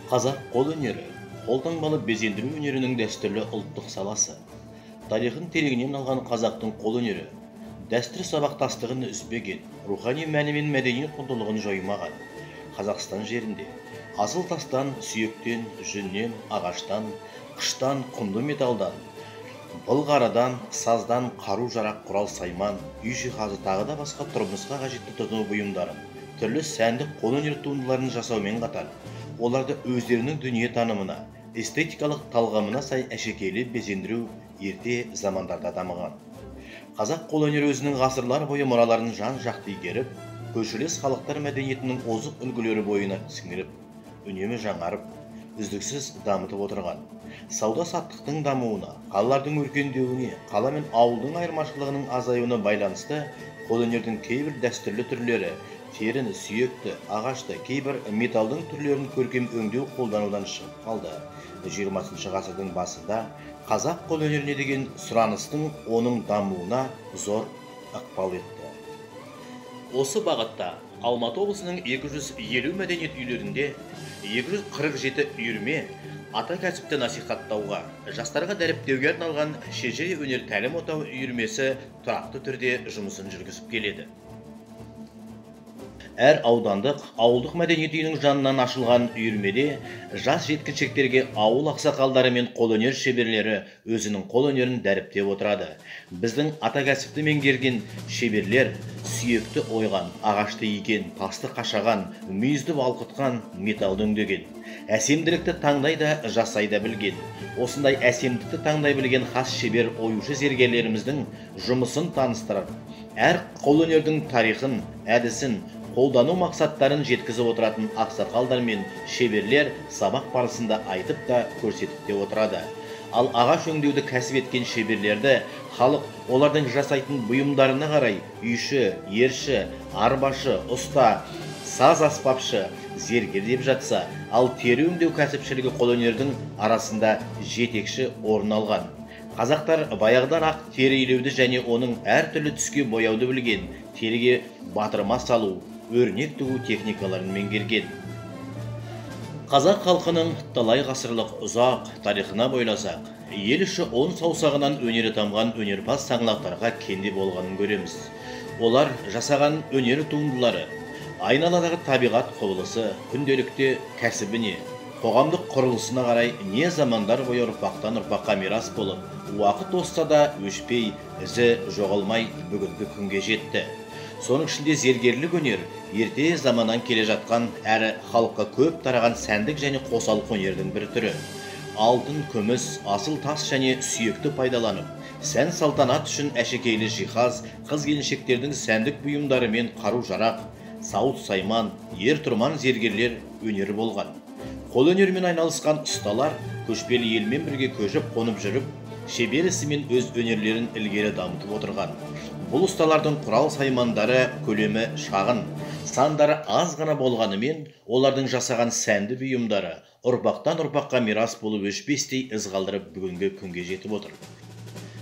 Қазақ қол өнері, қолтаңбалы безендіру өнерінің дәстүрлі ұлттық саласы. Тарихын тереңінен алған қазақтың қол өнері, дәстүр сабақтастығын үзбеген, рухани мәні мен мәдени құндылығын жоймаған. Қазақстан жерінде асыл тастан, сүйектен, жүннен, ағаштан, қыштан, құнды металдан, былғарыдан, саздан қару-жарақ, құрал-сайман, үй жиһазы тағы да басқа тұрмысқа қажетті тұтыну бұйымдарын, түрлі сәндік қолөнер туындыларын жасаумен қатар, оларды өздерінің дүниетанымына, эстетикалық талғамына сай әшекейлі безендіру ерте замандарда дамыған. Қазақ қолөнері өзінің ғасырлар бойы мұраларын жан-жақты игеріп, көршілес халықтар мәдениетінің озық үлгілері бойына сіңіріп, үнемі жаңарып, үздіксіз дамытып отырған. Сауда-саттықтың дамуына, қалалардың өркендеуіне, қала мен ауылдың айырмашылығының азаюына байланысты қолөнердің кейбір дәстүрлі түрлері, теріні, сүйекті, ағашты, кейбір металдың түрлерін көркем өңдеу қолданудан шығып қалды. 20 ғасырдың басында қазақ қолөнеріне деген сұраныстың оның дамуына зор ықпал етті. Осы бағытта Алматы облысының 250 мәдениет үйлерінде 247 үйірме ата кәсіпті насихаттауға, жастарға дәріптеуге арналған шежіре өнер тәлім отау үйірмесі тұрақты түрде жұмысын жүргізіп келеді. Әр аудандық, ауылдық мәдениет үйінің жанынан ашылған үйірмеде жас жеткіншектерге ауыл ақсақалдары мен қолөнер шеберлері өзінің қолөнерін дәріптеп отырады. Біздің ата кәсіпті меңгерген шеберлер сүйекті ойған, ағашты иген, тасты қашаған, мүйізді балқытқан, металды өңдеген. Әсемділікті таңдай да жасай да білген. Осындай әсемдікті таңдай білген хас шебер оюшы зергерлеріміздің жұмысын таныстырып, әр қолөнердің тарихын, әдісін, қолдану мақсаттарын жеткізіп отыратын ақсақалдар мен шеберлер сабақ барысында айтып та көрсетіп те отырады. Ал ағаш өңдеуді кәсіп еткен шеберлерді халық олардың жасайтын бұйымдарына қарай үйші, ерші, арбашы, ұста, саз аспапшы, зергер деп жатса, ал тері өңдеу кәсіпшілігі қолөнердің арасында жетекші орын алған. Қазақтар баяғыдан ақ тері илеуді және оның әртүрлі түске бояуды білген, теріге батырма салу, өрнек тігу техникаларын меңгерген. Қазақ халқының талай ғасырлық ұзақ тарихына бойласақ, ел іші он саусағынан өнері тамған өнерпаз саңлақтарға кенде болғанын көреміз. Олар жасаған өнер туындылары айналадағы табиғат құбылысы, күнделікті кәсібіне, қоғамдық құрылысына қарай не замандар бойы ұрпақтан ұрпаққа мирас болып, уақыт озса да өшпей, ізі жоғалмай бүгінгі күнге жетті. Соның ішінде зергерлік өнер ерте заманнан келе жатқан әрі халыққа көп тараған сәндік және қосалқы өнердің бір түрі. Алтын, күміс, асыл тас және сүйекті пайдаланып, сән салтанат үшін әшекейлі жиһаз, қыз-келіншектердің сәндік бұйымдары мен қару-жарақ, сауыт сайман, ер-тұрман зергерлер өнері болған. Қолөнермен айналысқан ұсталар көшпелі елмен бірге көшіп қонып жүріп, шебер ісімен өз өнерлерін ілгері дамытып отырған. Бұл ұсталардың құрал саймандары көлемі шағын, сандары аз ғана болғанымен, олардың жасаған сәнді бұйымдары ұрпақтан ұрпаққа мирас болып өшпестей із қалдырып бүгінгі күнге жетіп отыр.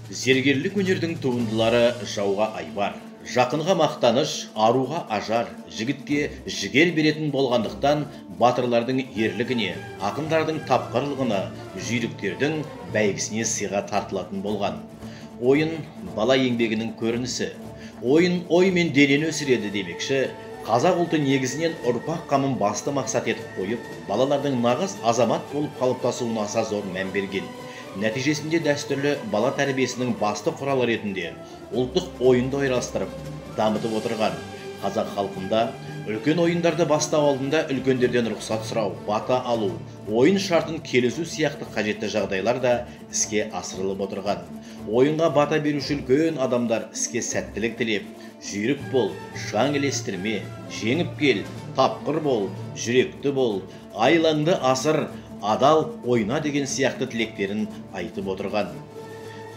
Зергерлік өнердің туындылары жауға айбар, жақынға мақтаныш, аруға ажар, жігітке жігер беретін болғандықтан, батырлардың ерлігіне, ақындардың тапқырлығына, жүйріктердің бәйгісіне сыйға тартылатын болған. Ойын бала еңбегінің көрінісі, ойын ой мен денені өсіреді демекші, қазақ ұлты негізінен ұрпақ қамын басты мақсат етіп қойып, балалардың нағыз азамат болып қалыптасуына аса зор мән берген. Нәтижесінде дәстүрлі бала тәрбиесінің басты құралы ретінде ұлттық ойынды ойрастырып, дамытып отырған. Қазақ халқында үлкен ойындарды бастау алдында үлкендерден рұқсат сұрау, бата алу, ойын шартын келісу сияқты қажетті жағдайлар да іске асырылып отырған. Ойынға бата беруші үлкен адамдар іске сәттілік тілеп, жүйрік бол, шаң елестірме, жеңіп кел, тапқыр бол, жүректі бол, айлаңды асыр, адал ойна деген сияқты тілектерін айтып отырған.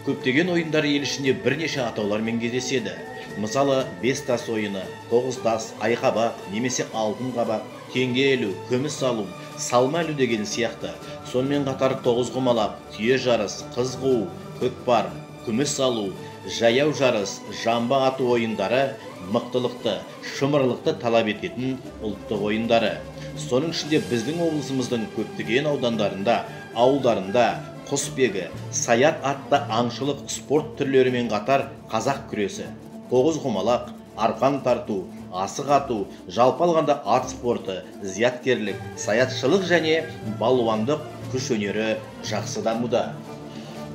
Көптеген ойындар ел ішінде бірнеше атаулармен кездеседі. Мысалы, 5 тас ойыны, 9 тас, айқабақ, немесе алтын қабақ, теңге ілу, күміс алу, салма ілу деген сияқты. Сонымен қатар 9 құмалақ, түйе жарыс, қыз қуу, көкпар, күміс алу, жаяу жарыс, жамбы ату ойындары мықтылықты, шымырлықты талап ететін ұлттық ойындары. Соның ішінде біздің облысымыздың көптеген аудандарында, ауылдарында құсбегі, саят атты аңшылық спорт түрлерімен қатар қазақ күресі, тоғызқұмалақ, арқан тарту, асық ату, жалпы алғанда ат спорты, зияткерлік, саятшылық және балуандық күш өнері жақсы дамуда.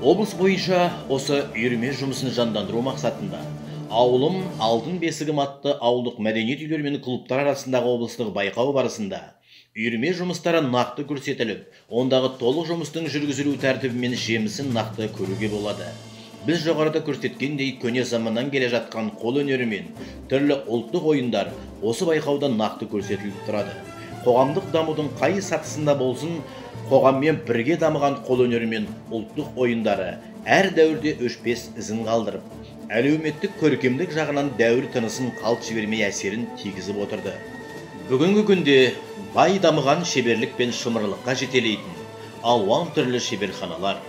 Облыс бойынша осы үйірме жұмысын жандандыру мақсатында ауылым алтын бесігім атты ауылдық мәдениет үйлері мен клубтар арасындағы облыстық байқау барысында үйірме жұмыстары нақты көрсетіліп, ондағы толық жұмыстың жүргізілу тәртібі мен жемісін нақты көруге болады. Біз жоғарыда көрсеткендей көне заманнан келе жатқан қол өнері мен түрлі ұлттық ойындар осы байқауда нақты көрсетіліп тұрады. Қоғамдық дамудың қай сатысында болсын, қоғаммен бірге дамыған қол өнері мен ұлттық ойындары әр дәуірде өшпес ізін қалдырып, әлеуметтік көркемдік жағынан дәуір тынысын қалт жібермей әсерін тигізіп отырды. Бүгінгі күнде бай дамыған шеберлік пен шымырлыққа жетелейтін алуан түрлі шеберханалар,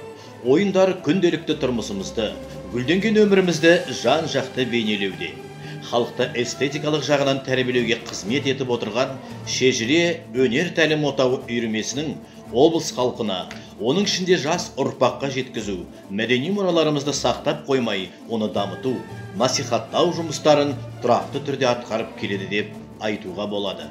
ойындар күнделікті тұрмысымызды, гүлденген өмірімізді жан-жақты бейнелеуде. Халықты эстетикалық жағынан тәрбиелеуге қызмет етіп отырған шежіре өнер тәлім отауы үйірмесінің облыс халқына, оның ішінде жас ұрпаққа жеткізу, мәдени мұраларымызды сақтап қоймай, оны дамыту, насихаттау жұмыстарын тұрақты түрде атқарып келеді деп айтуға болады.